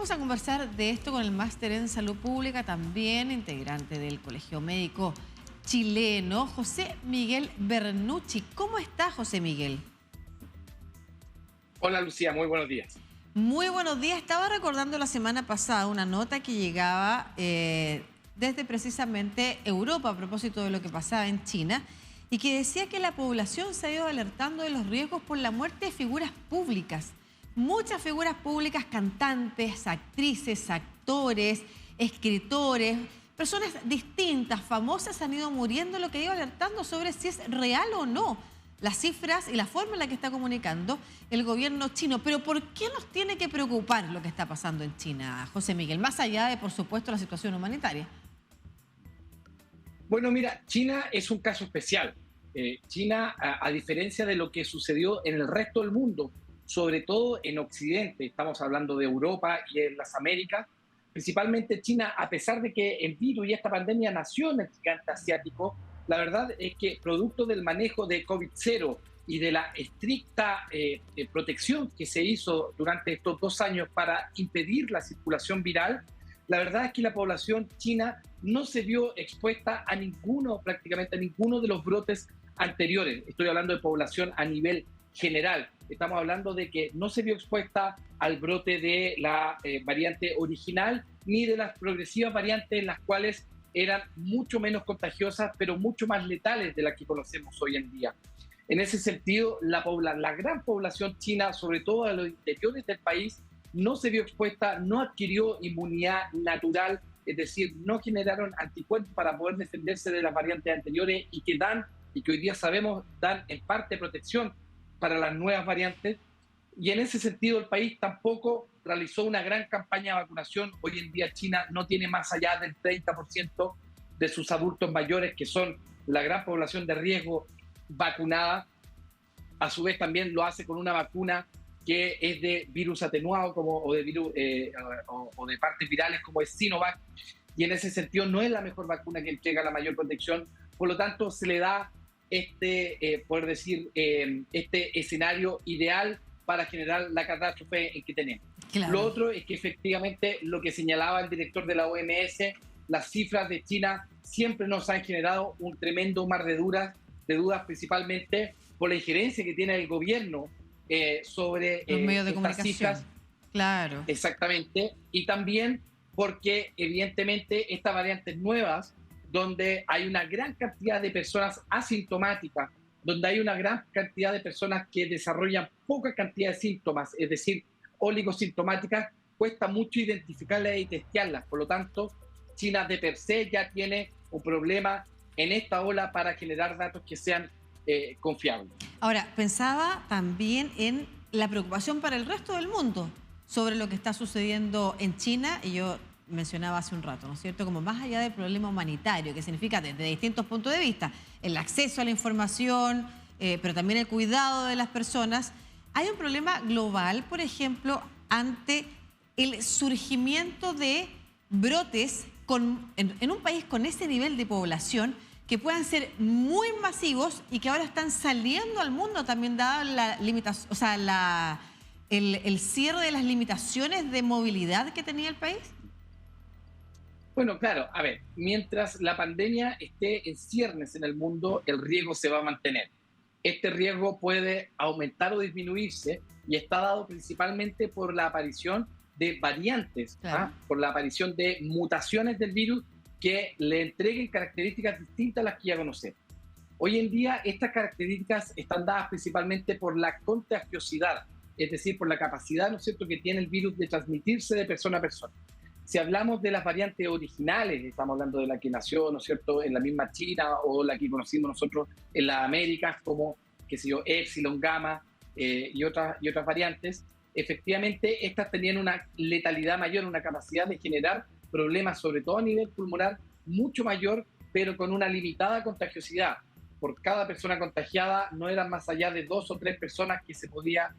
Vamos a conversar de esto con el máster en salud pública, también integrante del Colegio Médico Chileno, José Miguel Bernucci. ¿Cómo está, José Miguel? Hola Lucía, muy buenos días. Muy buenos días. Estaba recordando la semana pasada una nota que llegaba desde precisamente Europa a propósito de lo que pasaba en China y que decía que la población se ha ido alertando de los riesgos por la muerte de figuras públicas. Muchas figuras públicas, cantantes, actrices, actores, escritores, personas distintas, famosas, han ido muriendo, lo que ha ido alertando sobre si es real o no las cifras y la forma en la que está comunicando el gobierno chino. Pero ¿por qué nos tiene que preocupar lo que está pasando en China, José Miguel? Más allá de, por supuesto, la situación humanitaria. Bueno, mira, China es un caso especial. China, a diferencia de lo que sucedió en el resto del mundo, sobre todo en Occidente, estamos hablando de Europa y en las Américas, principalmente China, a pesar de que el virus y esta pandemia nació en el gigante asiático, la verdad es que producto del manejo de COVID-0 y de la estricta protección que se hizo durante estos 2 años para impedir la circulación viral, la verdad es que la población china no se vio expuesta a ninguno, prácticamente a ninguno de los brotes anteriores. Estoy hablando de población a nivel general. Estamos hablando de que no se vio expuesta al brote de la variante original ni de las progresivas variantes, las cuales eran mucho menos contagiosas, pero mucho más letales de las que conocemos hoy en día. En ese sentido, la gran población china, sobre todo a los interiores del país, no se vio expuesta, no adquirió inmunidad natural, es decir, no generaron anticuerpos para poder defenderse de las variantes anteriores y que hoy día sabemos dan en parte protección para las nuevas variantes. Y en ese sentido el país tampoco realizó una gran campaña de vacunación. Hoy en día China no tiene más allá del 30% de sus adultos mayores, que son la gran población de riesgo, vacunada. A su vez también lo hace con una vacuna que es de virus atenuado o de partes virales como es Sinovac, y en ese sentido no es la mejor vacuna que entrega la mayor protección. Por lo tanto, se le da este escenario ideal para generar la catástrofe en que tenemos. Claro. Lo otro es que efectivamente lo que señalaba el director de la OMS, las cifras de China siempre nos han generado un tremendo mar de dudas, principalmente por la injerencia que tiene el gobierno sobre los medios de estas comunicación. cifras. Claro. Exactamente. Y también porque evidentemente estas variantes nuevas, donde hay una gran cantidad de personas asintomáticas, donde hay una gran cantidad de personas que desarrollan poca cantidad de síntomas, es decir, oligosintomáticas, cuesta mucho identificarlas y testearlas. Por lo tanto, China de per se ya tiene un problema en esta ola para generar datos que sean confiables. Ahora, pensaba también en la preocupación para el resto del mundo sobre lo que está sucediendo en China, y yo mencionaba hace un rato, ¿no es cierto? Como más allá del problema humanitario, que significa desde distintos puntos de vista, el acceso a la información, pero también el cuidado de las personas. Hay un problema global, por ejemplo, ante el surgimiento de brotes en un país con ese nivel de población que puedan ser muy masivos y que ahora están saliendo al mundo también, dada la limitación, o sea, el cierre de las limitaciones de movilidad que tenía el país. Bueno, claro, a ver, mientras la pandemia esté en ciernes en el mundo, el riesgo se va a mantener. Este riesgo puede aumentar o disminuirse y está dado principalmente por la aparición de variantes, claro, por la aparición de mutaciones del virus que le entreguen características distintas a las que ya conocemos. Hoy en día estas características están dadas principalmente por la contagiosidad, es decir, por la capacidad, ¿no es cierto?, que tiene el virus de transmitirse de persona a persona. Si hablamos de las variantes originales, estamos hablando de la que nació, ¿no es cierto?, en la misma China o la que conocimos nosotros en las Américas, como, qué sé yo, Epsilon, Gamma y otras variantes, efectivamente estas tenían una letalidad mayor, una capacidad de generar problemas, sobre todo a nivel pulmonar, mucho mayor, pero con una limitada contagiosidad. Por cada persona contagiada no eran más allá de 2 o 3 personas que se podía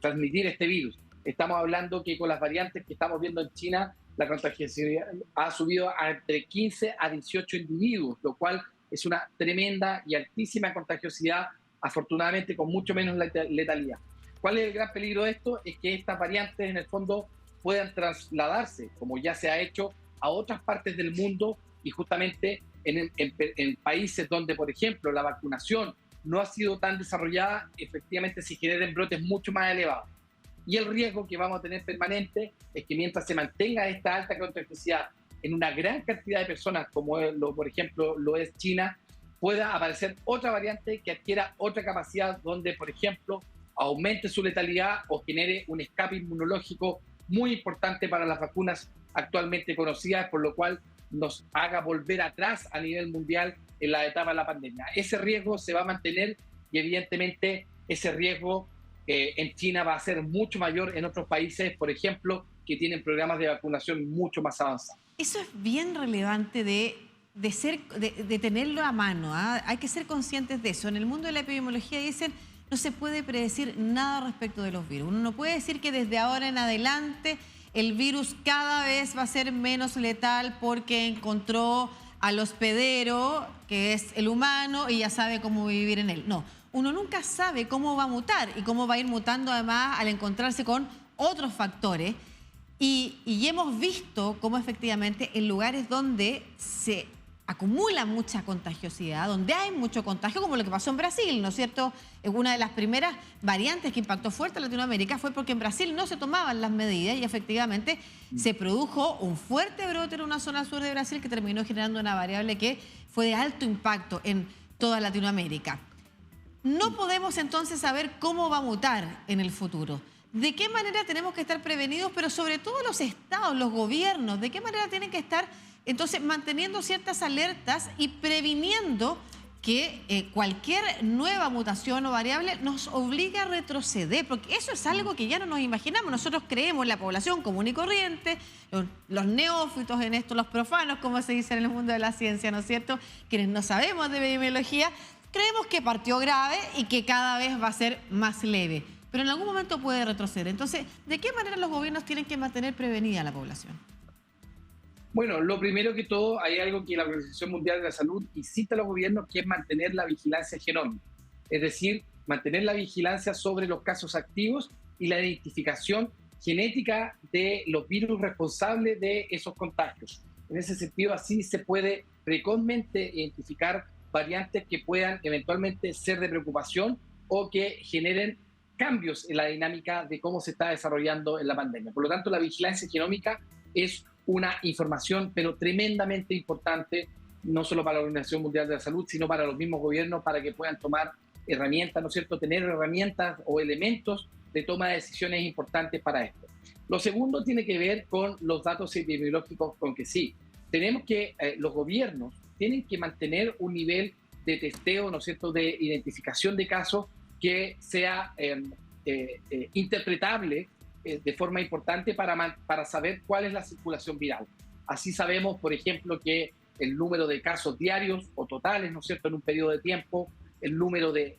transmitir este virus. Estamos hablando que con las variantes que estamos viendo en China, la contagiosidad ha subido a entre 15 a 18 individuos, lo cual es una tremenda y altísima contagiosidad, afortunadamente con mucho menos letalidad. ¿Cuál es el gran peligro de esto? Es que estas variantes en el fondo puedan trasladarse, como ya se ha hecho, a otras partes del mundo y justamente en países donde, por ejemplo, la vacunación no ha sido tan desarrollada, efectivamente se generen brotes mucho más elevados. Y el riesgo que vamos a tener permanente es que mientras se mantenga esta alta contagiosidad en una gran cantidad de personas, como por ejemplo lo es China, pueda aparecer otra variante que adquiera otra capacidad donde, por ejemplo, aumente su letalidad o genere un escape inmunológico muy importante para las vacunas actualmente conocidas, por lo cual nos haga volver atrás a nivel mundial en la etapa de la pandemia. Ese riesgo se va a mantener y evidentemente ese riesgo en China va a ser mucho mayor en otros países, por ejemplo, que tienen programas de vacunación mucho más avanzados. Eso es bien relevante de tenerlo a mano, ¿ah? Hay que ser conscientes de eso. En el mundo de la epidemiología dicen no se puede predecir nada respecto de los virus. Uno no puede decir que desde ahora en adelante el virus cada vez va a ser menos letal porque encontró al hospedero, que es el humano, y ya sabe cómo vivir en él. No, uno nunca sabe cómo va a mutar y cómo va a ir mutando además al encontrarse con otros factores. Y hemos visto cómo efectivamente en lugares donde se acumula mucha contagiosidad, donde hay mucho contagio, como lo que pasó en Brasil, ¿no es cierto? Una de las primeras variantes que impactó fuerte en Latinoamérica fue porque en Brasil no se tomaban las medidas y efectivamente se produjo un fuerte brote en una zona sur de Brasil que terminó generando una variable que fue de alto impacto en toda Latinoamérica. No podemos entonces saber cómo va a mutar en el futuro. ¿De qué manera tenemos que estar prevenidos? Pero sobre todo los estados, los gobiernos, ¿de qué manera tienen que estar entonces manteniendo ciertas alertas y previniendo que cualquier nueva mutación o variable nos obligue a retroceder? Porque eso es algo que ya no nos imaginamos. Nosotros creemos, la población común y corriente, los neófitos en esto, los profanos, como se dice en el mundo de la ciencia, ¿no es cierto? Quienes no sabemos de epidemiología, creemos que partió grave y que cada vez va a ser más leve. Pero en algún momento puede retroceder. Entonces, ¿de qué manera los gobiernos tienen que mantener prevenida a la población? Bueno, lo primero que todo, hay algo que la Organización Mundial de la Salud incita a los gobiernos, que es mantener la vigilancia genómica. Es decir, mantener la vigilancia sobre los casos activos y la identificación genética de los virus responsables de esos contagios. En ese sentido, así se puede precozmente identificar variantes que puedan eventualmente ser de preocupación o que generen cambios en la dinámica de cómo se está desarrollando en la pandemia. Por lo tanto, la vigilancia genómica es una información, pero tremendamente importante, no solo para la Organización Mundial de la Salud, sino para los mismos gobiernos, para que puedan tomar herramientas, ¿no es cierto?, tener herramientas o elementos de toma de decisiones importantes para esto. Lo segundo tiene que ver con los datos epidemiológicos, con que sí, tenemos que, los gobiernos tienen que mantener un nivel de testeo, ¿no es cierto?, de identificación de casos que sea interpretable de forma importante para saber cuál es la circulación viral. Así sabemos, por ejemplo, que el número de casos diarios o totales, ¿no es cierto?, en un periodo de tiempo, el número de,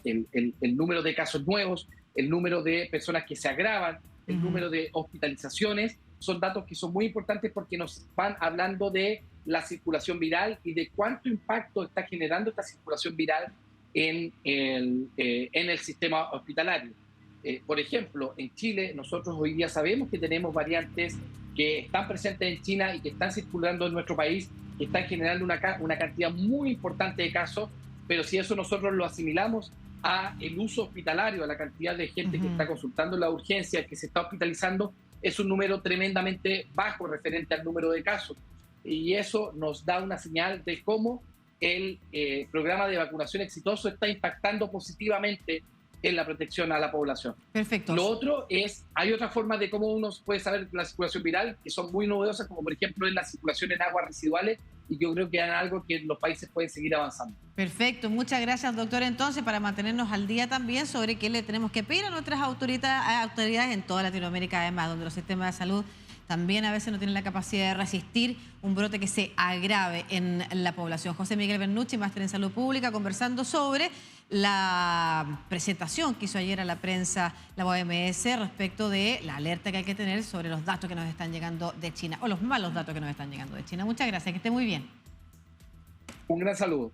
el número de casos nuevos, el número de personas que se agravan, el número de hospitalizaciones, son datos que son muy importantes porque nos van hablando de la circulación viral y de cuánto impacto está generando esta circulación viral en el sistema hospitalario. Por ejemplo, en Chile nosotros hoy día sabemos que tenemos variantes que están presentes en China y que están circulando en nuestro país, que están generando una cantidad muy importante de casos, pero si eso nosotros lo asimilamos a el uso hospitalario, a la cantidad de gente que está consultando la urgencia, que se está hospitalizando, es un número tremendamente bajo referente al número de casos. Y eso nos da una señal de cómo el programa de vacunación exitoso está impactando positivamente en la protección a la población. Perfecto. Lo otro es, hay otras formas de cómo uno puede saber la circulación viral que son muy novedosas, como por ejemplo en la circulación en aguas residuales, y yo creo que es algo que los países pueden seguir avanzando. Perfecto, muchas gracias, doctor. Entonces, para mantenernos al día también sobre qué le tenemos que pedir a nuestras autoridades en toda Latinoamérica, además, donde los sistemas de salud también a veces no tienen la capacidad de resistir un brote que se agrave en la población. José Miguel Bernucci, máster en salud pública, conversando sobre la presentación que hizo ayer a la prensa la OMS respecto de la alerta que hay que tener sobre los datos que nos están llegando de China, o los malos datos que nos están llegando de China. Muchas gracias, que esté muy bien. Un gran saludo.